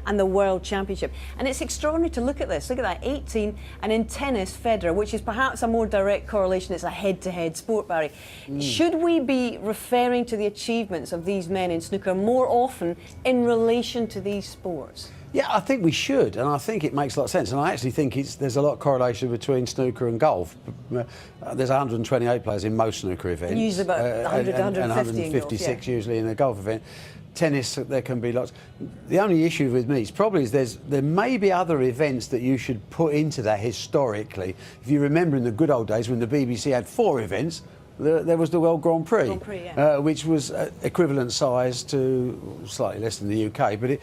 and the World Championship. And it's extraordinary to look at this. Look at that, 18, and in tennis, Federer, which is perhaps a more direct correlation. It's a head-to-head sport, Barry. Should we be referring to the achievements of these men in snooker more often in relation to these sports? Yeah, I think we should, and I think it makes a lot of sense. And I actually think there's a lot of correlation between snooker and golf. There's 128 players in most snooker events. Usually about 100 to 150 and 156 in golf, yeah. usually in a golf event. Tennis, there can be lots. The only issue with me is probably there may be other events that you should put into that historically. If you remember in the good old days when the BBC had 4 events, there was the World Grand Prix, yeah. Which was equivalent size to slightly less than the UK. But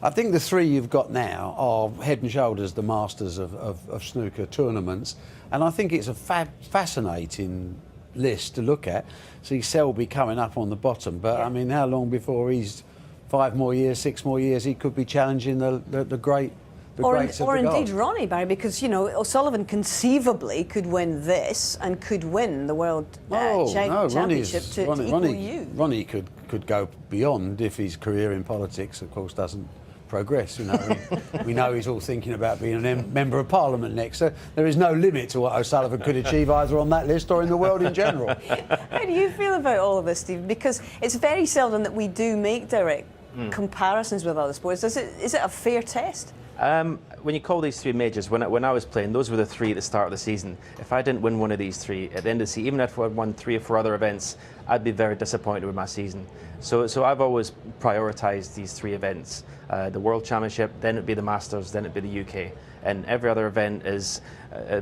I think the 3 you've got now are head and shoulders the masters of snooker tournaments, and I think it's a fascinating list to look at. See Selby coming up on the bottom, but yeah. I mean, how long before he's 5 more years, 6 more years, he could be challenging the great. Or indeed Ronnie, Barry, because, you know, O'Sullivan conceivably could win this and could win the World Championship to equal you. Ronnie could go beyond if his career in politics, of course, doesn't progress. You know, we know he's all thinking about being a member of Parliament next. So there is no limit to what O'Sullivan could achieve either on that list or in the world in general. How do you feel about all of this, Steve? Because it's very seldom that we do make direct comparisons with other sports. Is it a fair test? When you call these 3 majors, when I was playing, those were the 3 at the start of the season. If I didn't win one of these 3 at the end of the season, even if I had won 3 or 4 other events, I'd be very disappointed with my season. So I've always prioritised these 3 events. The World Championship, then it'd be the Masters, then it'd be the UK. And every other event is,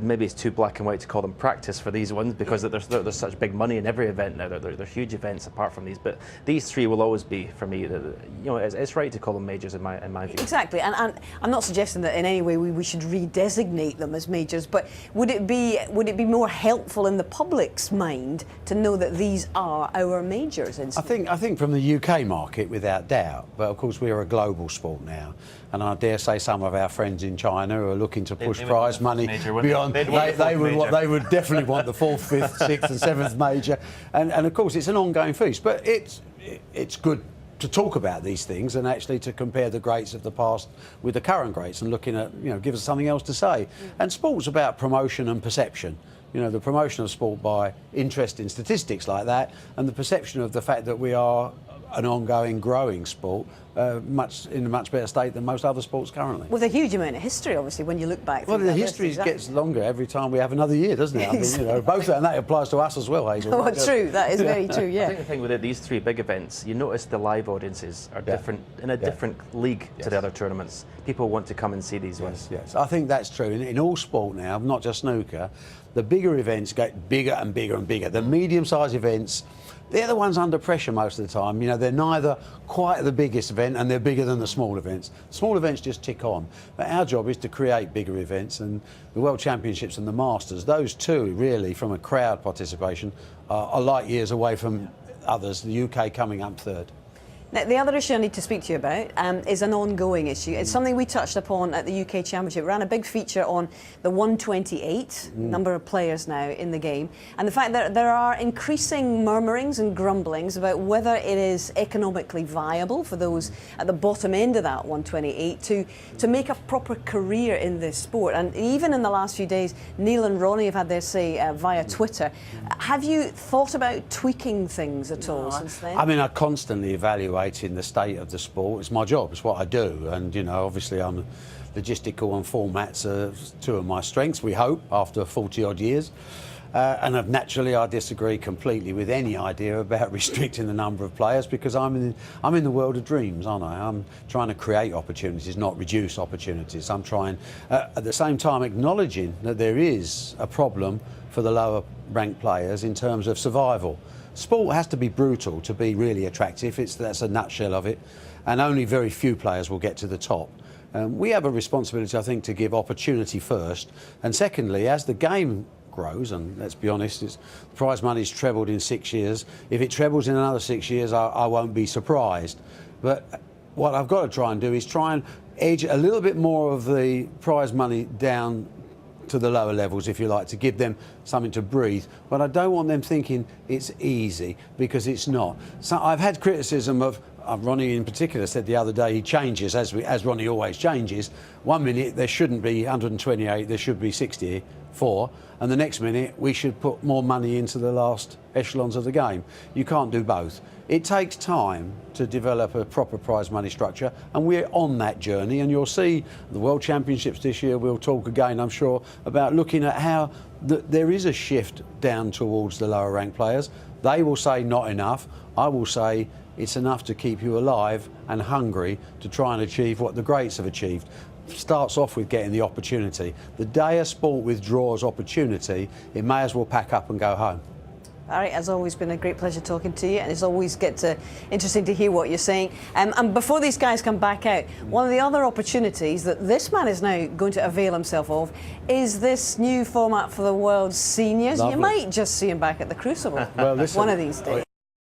maybe it's too black and white to call them practice for these ones, because there's such big money in every event now. They're huge events apart from these. But these 3 will always be, for me, you know, it's right to call them majors in my view. Exactly, and I'm not suggesting that in any way we should redesignate them as majors, but would it be more helpful in the public's mind to know that these are our majors? I think from the UK market, without doubt, but of course we are a global sport now, and I dare say some of our friends in China who are looking to push prize money beyond. They would definitely want the 4th, 5th, 6th and 7th major, and of course it's an ongoing feast. But it's good to talk about these things and actually to compare the greats of the past with the current greats and looking at, you know, give us something else to say. And sport's about promotion and perception. You know, the promotion of sport by interest in statistics like that, and the perception of the fact that we are an ongoing, growing sport, in a much better state than most other sports currently. With a huge amount of history, obviously, when you look back. Well, the history gets longer every time we have another year, doesn't it? I mean, you know, both, and that applies to us as well, Hazel. Oh, true. That is very true. Yeah. I think the thing with these 3 big events, you notice the live audiences are different in a different league to the other tournaments. People want to come and see these ones. Yes, I think that's true. In all sport now, not just snooker, the bigger events get bigger and bigger and bigger. The medium-sized events, they're the ones under pressure most of the time. You know, they're neither quite the biggest event and they're bigger than the small events. Small events just tick on. But our job is to create bigger events, and the World Championships and the Masters, those 2 really, from a crowd participation, are light years away from others, the UK coming up 3rd. Now, the other issue I need to speak to you about is an ongoing issue. It's something we touched upon at the UK Championship. We ran a big feature on the 128 number of players now in the game, and the fact that there are increasing murmurings and grumblings about whether it is economically viable for those at the bottom end of that 128 to make a proper career in this sport. And even in the last few days, Neil and Ronnie have had their say via Twitter. Have you thought about tweaking things at all since then? I mean, I constantly evaluate in the state of the sport. It's my job, it's what I do, and you know, obviously logistical and formats are 2 of my strengths, we hope, after 40 odd years, and naturally I disagree completely with any idea about restricting the number of players, because I'm in the world of dreams, aren't I? I'm trying to create opportunities, not reduce opportunities. I'm trying at the same time acknowledging that there is a problem for the lower ranked players in terms of survival. Sport has to be brutal to be really attractive. That's a nutshell of it, and only very few players will get to the top. We have a responsibility, I think, to give opportunity first, and secondly, as the game grows, and let's be honest, prize money's trebled in 6 years. If it trebles in another 6 years, I won't be surprised. But what I've got to try and do is try and edge a little bit more of the prize money down to the lower levels, if you like, to give them something to breathe. But I don't want them thinking it's easy, because it's not. So I've had criticism of, Ronnie in particular said the other day he changes as Ronnie always changes. 1 minute there shouldn't be 128, there should be 64, and the next minute we should put more money into the last echelons of the game. You can't do both. It takes time to develop a proper prize money structure, and we're on that journey, and you'll see the World Championships this year. We'll talk again, I'm sure, about looking at how there is a shift down towards the lower ranked players. They will say not enough. I will say it's enough to keep you alive and hungry to try and achieve what the greats have achieved. Starts off with getting the opportunity. The day a sport withdraws opportunity, it may as well pack up and go home. Barry, it's always been a great pleasure talking to you, and it's always interesting to hear what you're saying. And before these guys come back out, one of the other opportunities that this man is now going to avail himself of is this new format for the world's seniors. Lovely. You might just see him back at the Crucible Well, listen, one of these days.